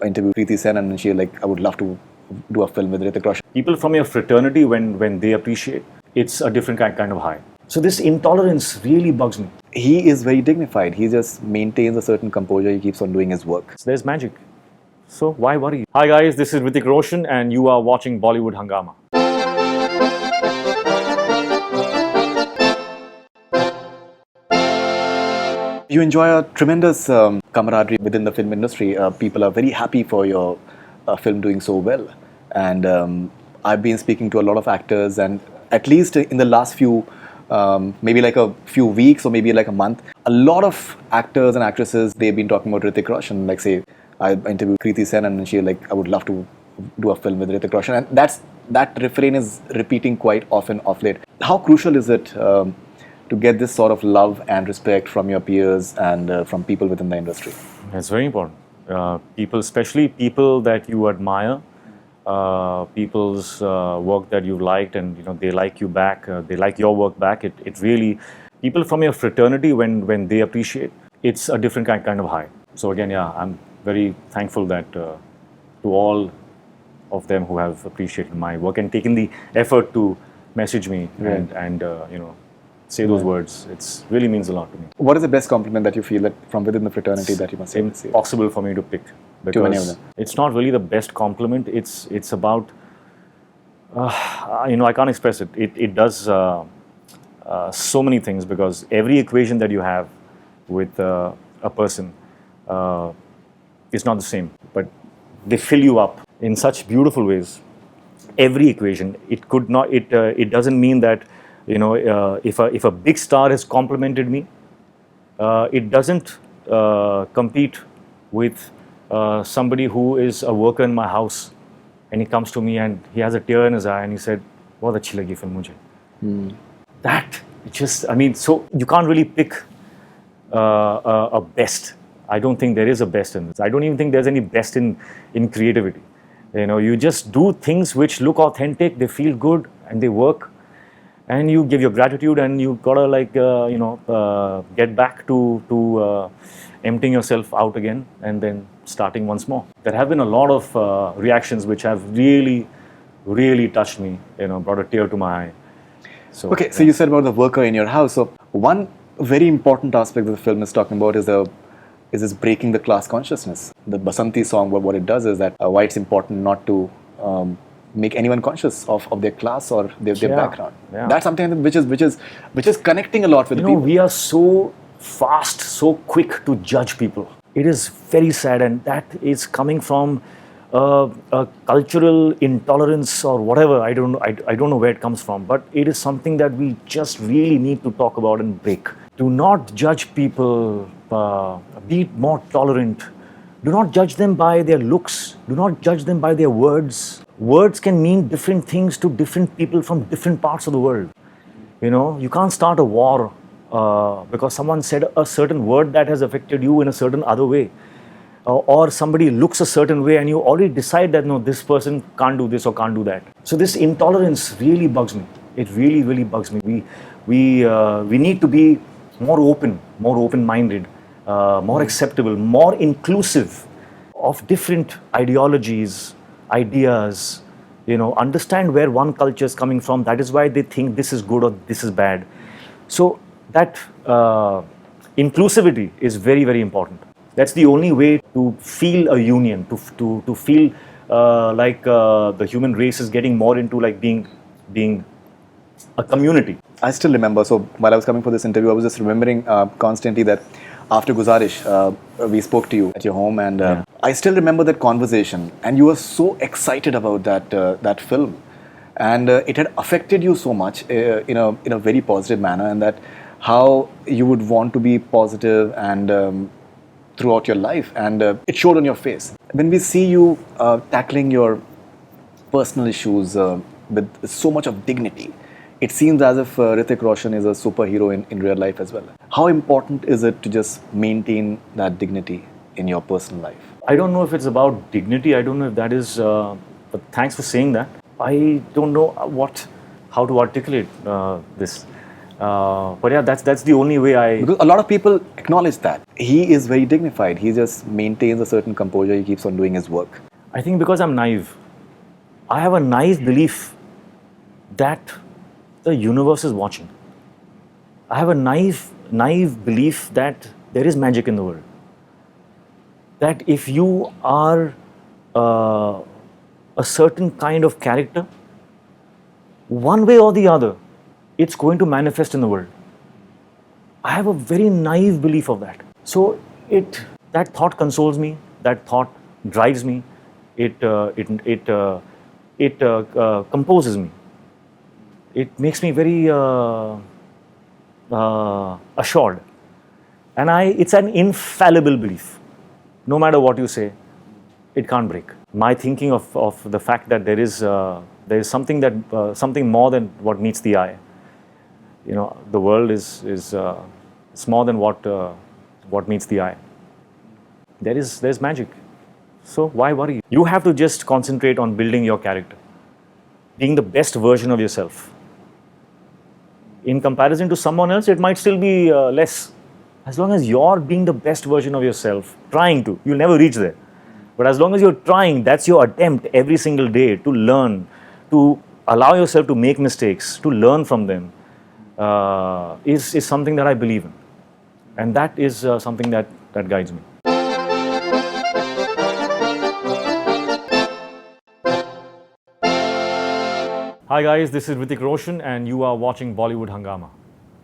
I interviewed Preeti Sen and she like, I would love to do a film with Hrithik Roshan. People from your fraternity, when they appreciate, it's a different kind of high. So this intolerance really bugs me. He is very dignified. He just maintains a certain composure. He keeps on doing his work. So there's magic. So why worry? Hi guys, this is Hrithik Roshan and you are watching Bollywood Hungama. You enjoy a tremendous camaraderie within the film industry. People are very happy for your film doing so well. And I've been speaking to a lot of actors, and at least in the last few, maybe like a few weeks or maybe like a month, a lot of actors and actresses, they've been talking about Hrithik Roshan. Like say, I interviewed Preeti Sen and she like, I would love to do a film with Hrithik Roshan. And that refrain is repeating quite often of late. How crucial is it to get this sort of love and respect from your peers and from people within the industry? It's very important. People, especially people that you admire, people's work that you liked, and they like you back, they like your work back. It really, people from your fraternity, when they appreciate, it's a different kind of high. So again, yeah, I'm very thankful that to all of them who have appreciated my work and taken the effort to message me and say those words. It really means a lot to me. What is the best compliment that you feel that from within the fraternity that you must say? Impossible for me to pick, Too many of them. it's not really the best compliment. It's about I can't express it. It does so many things, because every equation that you have with a person is not the same, but they fill you up in such beautiful ways. Every equation. It could not. It doesn't mean that if a big star has complimented me, it doesn't compete with somebody who is a worker in my house, and he comes to me and he has a tear in his eye and he said, "बहुत अच्छी लगी film मुझे." That so you can't really pick a best. I don't think there is a best in this. I don't even think there's any best in creativity. You just do things which look authentic, they feel good, and they work. And you give your gratitude, and you gotta get back to emptying yourself out again, and then starting once more. There have been a lot of reactions which have really, really touched me. Brought a tear to my eye. So, Okay, so you said about the worker in your house. So one very important aspect that the film is talking about is this breaking the class consciousness. The Basanti song, what it does is that why it's important not to make anyone conscious of their class or their background. Yeah. That's something which is connecting a lot with the people. We are so fast, so quick to judge people. It is very sad, and that is coming from a cultural intolerance or whatever. I don't know where it comes from, but it is something that we just really need to talk about and break. Do not judge people. Be more tolerant. Do not judge them by their looks. Do not judge them by their words. Words can mean different things to different people from different parts of the world. You can't start a war because someone said a certain word that has affected you in a certain other way. Or somebody looks a certain way and you already decide that, no, this person can't do this or can't do that. So this intolerance really bugs me. It really, really bugs me. We need to be more open-minded, more acceptable, more inclusive of different ideologies, ideas. Understand where one culture is coming from. That is why they think this is good or this is bad. So that inclusivity is very, very important. That's the only way to feel a union, to feel like the human race is getting more into like being a community. I still remember, so while I was coming for this interview, I was just remembering constantly that after Guzarish, we spoke to you at your home, and I still remember that conversation, and you were so excited about that film, and it had affected you so much in a very positive manner, and that how you would want to be positive and throughout your life, and it showed on your face. When we see you tackling your personal issues with so much of dignity, it seems as if Hrithik Roshan is a superhero in real life as well. How important is it to just maintain that dignity in your personal life? I don't know if it's about dignity. I don't know if that is, but thanks for saying that. I don't know how to articulate this. But yeah, that's the only way I. Because a lot of people acknowledge that. He is very dignified. He just maintains a certain composure. He keeps on doing his work. I think because I'm naive. I have a naive belief that the universe is watching. I have a naive belief that there is magic in the world. That if you are a certain kind of character, one way or the other, it's going to manifest in the world. I have a very naive belief of that. So that thought consoles me. That thought drives me. It composes me. It makes me very assured, and it's an infallible belief. No matter what you say, it can't break. My thinking of the fact that there is something something more than what meets the eye. You know, the world is it's more than what meets the eye. There's magic. So why worry? You have to just concentrate on building your character, being the best version of yourself. In comparison to someone else, it might still be less. As long as you're being the best version of yourself, trying to, you'll never reach there. But as long as you're trying, that's your attempt every single day to learn, to allow yourself to make mistakes, to learn from them, is something that I believe in. And that is something that guides me. Hi guys, this is Hrithik Roshan and you are watching Bollywood Hungama.